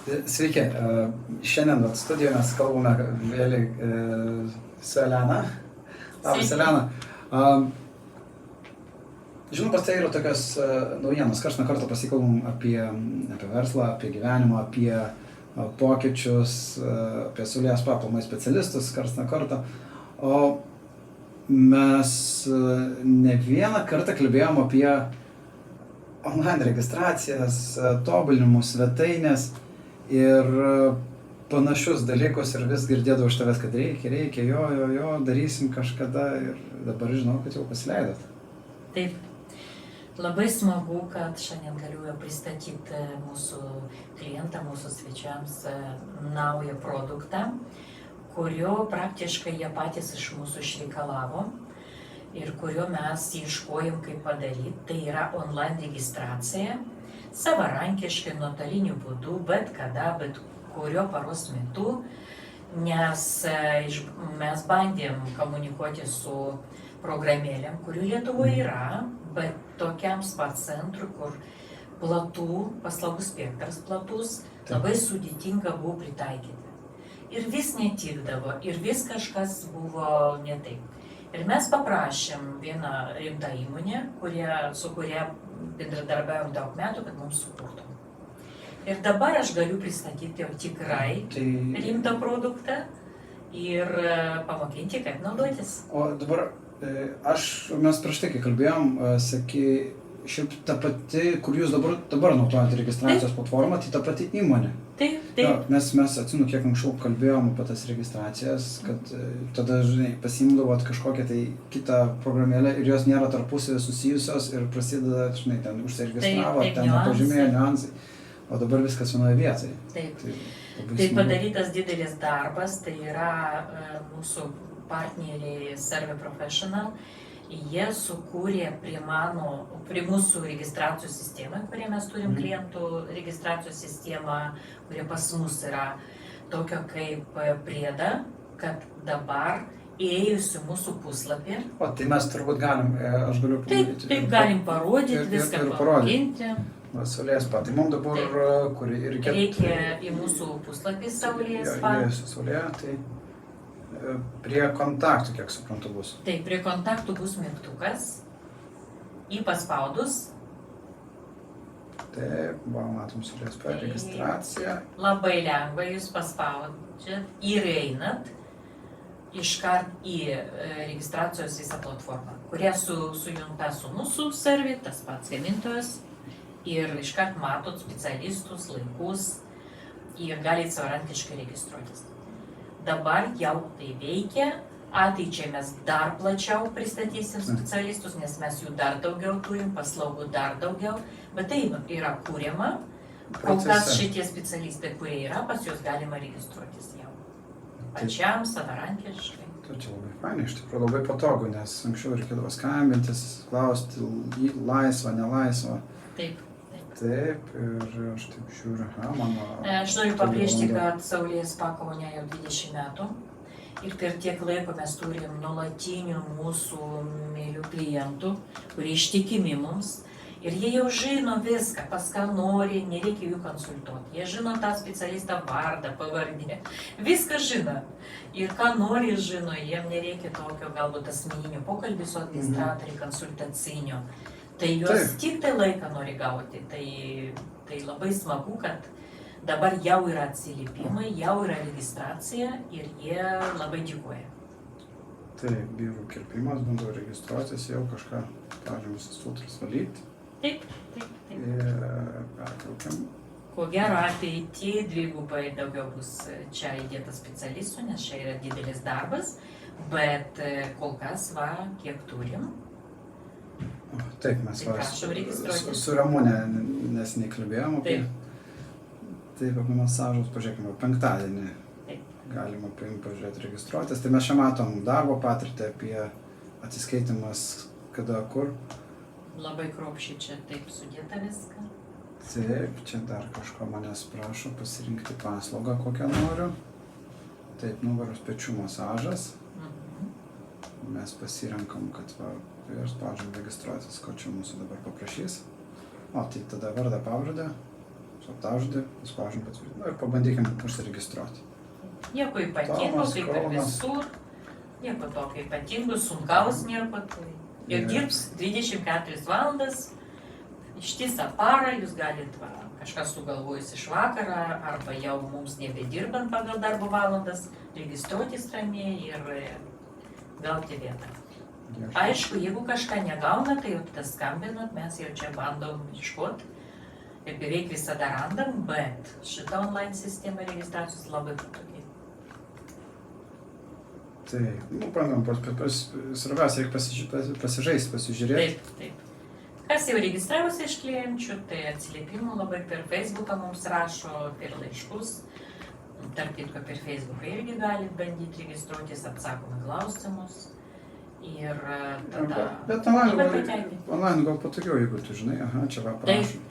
Sveiki, šiandien studijoje mes kalbame vėl su Elena. Labas, Elena. Žinoma, tai yra tokios naujienos, karts nuo karto pasikalbam apie verslą, apie gyvenimą, apie pokyčius, apie Saulės papildomai specialistus karts nuo karto. O mes ne vieną kartą kalbėjom apie online registracijas, tobulinimus, svetainės ir panašius dalykus ir vis girdėdavau iš tavęs, kad reikia, jo, darysim kažkada ir dabar žinau, kad jau pasileidot. Taip. Labai smagu, kad šiandien galiu pristatyti mūsų klientą, mūsų svečiams naują produktą, kurio praktiškai jie patys iš mūsų išreikalavo ir kurio mes ieškojom kaip padaryti. Tai yra online registracija, savarankiškai, nuotoliniu būdu, bet kada, bet kurio paros metu, nes mes bandėm komunikuoti su programėlėm, kurių Lietuvoje yra, bet tokiam spa centrui, kur paslaugų spektras platus, labai sudėtinga buvo pritaikyti. Ir vis netikdavo, ir vis kažkas buvo ne taip. Ir mes paprašėm vieną rimtą įmonę, su kuria bendradarbiavom daug metų, kad mums sukurtų. Ir dabar aš galiu pristatyti jau tikrai rimtą produktą ir pamokinti, kaip naudotis. O dabar mes prieš tai, kai kalbėjom, sakė, šiaip ta pati, kur jūs dabar naudojate registracijos platformą, tai ta pati įmonė. Taip. Ja, nes mes atsimenu, kiek anksčiau kalbėjom apie tas registracijas, kad tada, žinai, pasiimdavot kažkokią tai kitą programėlę ir jos nėra tarpusavį susijusios ir prasideda, žinai, ten užsiregistravo, ten pažymėjo niuansai, o dabar viskas vienoje vietoje. Taip. Tai padarytas didelis darbas, tai yra mūsų partneriai Serve Professional. Jie sukūrė prie mūsų registracijos sistemą, kurie mes turim klientų registracijos sistemą, kurie pas mus yra tokio kaip priedą, kad dabar įėjusi mūsų puslapį. O tai mes turbūt galim, aš galiu parodyti. Taip, galim parodyti, viską parodyti. Saulės spa. Tai mums dabar, kur reikia į mūsų puslapį Saulės spa. Saulė, tai prie kontaktų, kiek suprantu, bus. Taip, prie kontaktų bus mygtukas, jį paspaudus. Taip, matom Saulės spa registraciją. Labai lengva, jūs paspaudžiat ir einat iškart į registracijos visą platformą, kuria sujungta su mūsų servi, tas pats gamintojas, ir iškart matot specialistus, laikus ir galite savarankiškai registruotis. Dabar jau tai veikia, ateičiai mes dar plačiau pristatysim specialistus, nes mes jų dar daugiau turim, paslaugų dar daugiau, bet tai yra kuriama, kol kas šitie specialistai, kurie yra, pas juos galima registruotis jau. Pačiam, savarankiškai. Tai čia labai fainai, iš tikrųjų labai patogu, nes anksčiau reikėdavo skambintis, klausti, laisva, nelaisva. Taip. Taip, ir aš taip žiūriu, mano... Aš noriu pabrėžti, kad Saulės spa Kaune jau 20 metų ir per tiek laiko mes turim nuolatinių mūsų mylių klientų, kurie ištikimi mums ir jie jau žino viską, pas ką nori, nereikia jų konsultuoti. Jie žino tą specialistą vardą, pavardę, viską žino. Ir ką nori žino, jiem nereikia tokio galbūt asmeninio pokalbio su administratoriu, konsultacinio. Tai juos tik tai laiką nori gauti, tai labai smagu, kad dabar jau yra atsiliepimai, jau yra registracija ir jie labai dėkoja. Taip, vyrų kirpimas, bandau registruotis, jau kažką pradžiam visas filtras valyti. Taip. Ir pertraukiam. Ko gero ateityje dvigubai daugiau bus čia įdėta specialistų, nes čia yra didelis darbas, bet kol kas kiek turim. Taip, mes su Ramūne neseniai kalbėjom apie masažus, pažiūrėkime, penktadienį galima pažiūrėti registruotis. Tai mes čia matom darbo patirtį apie atsiskaitimas kada, kur. Labai kruopščiai čia taip sudėta viską. Taip, čia dar kažko manęs prašo pasirinkti paslaugą, kokią noriu. Taip, nugaros pečių masažas. Mes pasirenkam, kad ir spaudžiam registruotis, ko čia mūsų dabar paprašys. O, tai tada vardą, pavardę. slaptažodį, paspaudžiam patvirtinti ir pabandykim užsiregistruoti. Nieko ypatingo, Tomas kaip ir Kaunas. visur. Nieko tokio ypatingo, sunkaus nieko. Ir dirbs 24 valandas, ištisą parą, jūs galit kažkas sugalvojus iš vakarą, arba jau mums nebedirbant pagal darbo valandas, registruotis ramiai ir gauti vietą. Aišku, jeigu kažką negauna, tai jau tada skambinat, mes jau čia bandom ieškoti. Ir beveik visada randam, bet šita online sistema registracijos labai patogi. Tai, bandom, svarbiausia, reikia pasižaisti, pasižiūrėti. Taip, taip. Kas jau registravosi iš klienčių, tai atsiliepimų labai per Facebooką mums rašo, per laiškus. Tarp kitko, per Facebooką irgi galit bandyti registruotis, atsakome klausimus. Ir tada... Bet online gal patogiau, jeigu tu žinai, čia va prašom.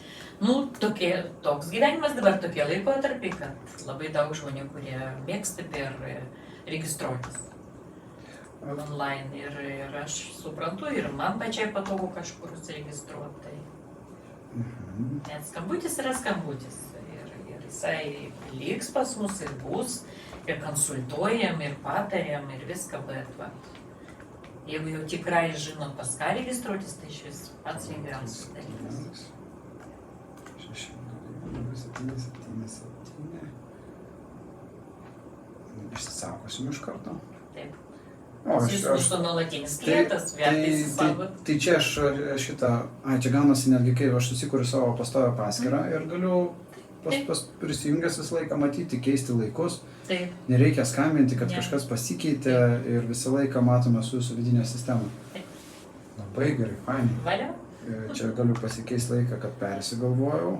Nu, toks gyvenimas dabar tokie laikotarpiai, kad labai daug žmonių, kurie mėgsta per registruotis online. Ir aš suprantu, ir man pačiai patogu kažkur užsiregistruoti. Net skambutis yra skambutis. Ir jisai liks pas mus ir bus, ir konsultuojam, ir patariam, ir viską, bet va. Jeigu jau tikrai žinot, pas ką registruotis, tai iš vis pats lengviausias dalykas. 677. Išsisakosim iš karto. Taip. Aš mūsų nuolatinis klientas, vertai įsisaugot. Tai čia aš šitą, čia gaunasi netgi, kai aš susikuriu savo pastovią paskyrą ir galiu prisijungęs visą laiką matyti, keisti laikus. Taip. Nereikia skambinti, kad kažkas pasikeitė ir visą laiką matome su jūsų vidinė sistema. Taip. Labai gerai, fainai. Valia? Čia galiu pasikeisti laiką, kad persigalvojau.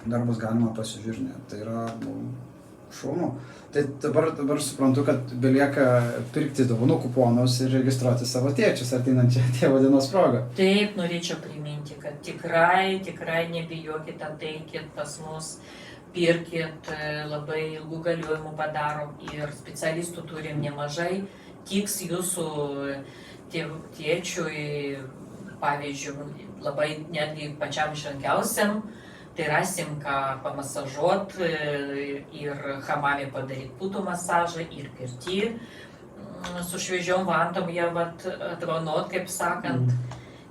Dar bus galima pasižiūrinėti. Tai yra, šaunu. Tai dabar suprantu, kad belieka pirkti dovanų kuponus ir registruoti savo tėčius arteinančią tėvo dienos progą. Taip, norėčiau priminti, kad tikrai nebijokit, ateikit pas mus, pirkit, labai ilgų galiojimų padarom ir specialistų turim nemažai, tiks jūsų tėčiui, pavyzdžiui, labai netgi pačiam išrankiausiam, tai rasim, ką pamasažuot ir hamame padaryti putų masažą ir pirty. Su šviežiom vantom jie atvanot, kaip sakant.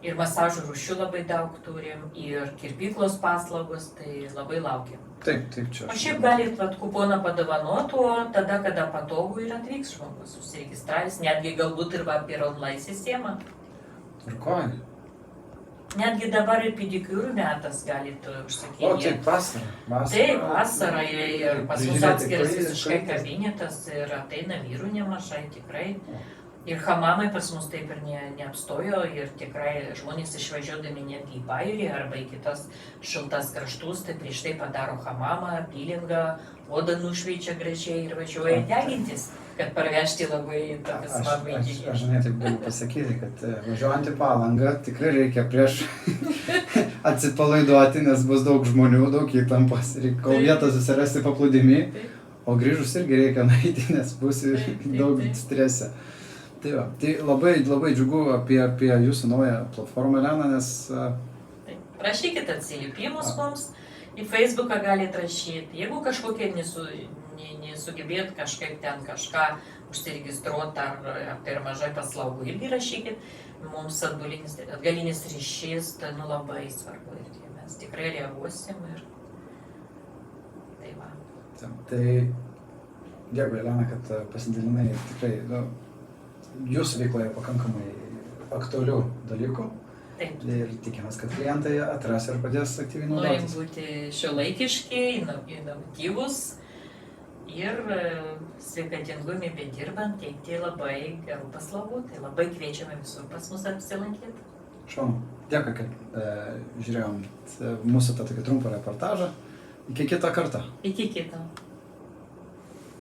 Ir masažų rūšių labai daug turim, ir kirpyklos paslaugos, tai labai laukiam. Taip, čia. O šiaip galit kuponą padovanot, o tada, kada patogu ir atvyks žmogus, užsiregistravęs, netgi galbūt ir per online sistemą. Tvarkoj. Netgi dabar ir pedikiūrų metas galit užsakyti. O, taip, vasara. Taip, vasara ir pas mus atskiras visiškai kabinetas ir ateina vyrų nemažai, tikrai. Ir hamamai pas mus taip ir neapstojo ir tikrai žmonės išvažiuodami netgi į Pajūrį arba į kitas šiltas kraštus, tai prieš tai padaro hamamą, pilingą, odą nušveičia gražiai ir važiuoja degintis, kad parvežti labai tokį smagų įdėlį. Aš žinai, taip galiu pasakyti, kad važiuojant į Palangą tikrai reikia prieš atsipalaiduoti, nes bus daug žmonių, daug įtampos, kol vietą susirasti paplūdimy, o grįžus irgi reikia nueiti, nes bus daug strese. Tai va, tai labai džiugu apie jūsų naują platformą, Elena, nes... Rašykit atsiliepimus mums, į Facebooką galite rašyti. Jeigu kažkokie nesugebėt kažkaip ten kažką užsiregistruoti ar per mažai paslaugų, irgi rašykit. Mums atgalinis ryšys, tai labai svarbu ir mes tikrai reaguosim ir tai va. Tai dėkui, Elena, kad pasidalinai tikrai, jūsų veikloje pakankamai aktualių dalykų. Taip. Ir tikimės, kad klientai atras ir padės aktyviai naudotis. Norim būti šiuolaikiški, inovatyvūs ir sveikatingumi bedirbant teikti labai gerų paslaugų. Tai labai kviečiame visur pas mus apsilankyti. Šaunu. Dėkui, kad žiūrėjom mūsų tą tokį trumpą reportažą. Iki kito karto. Iki kito.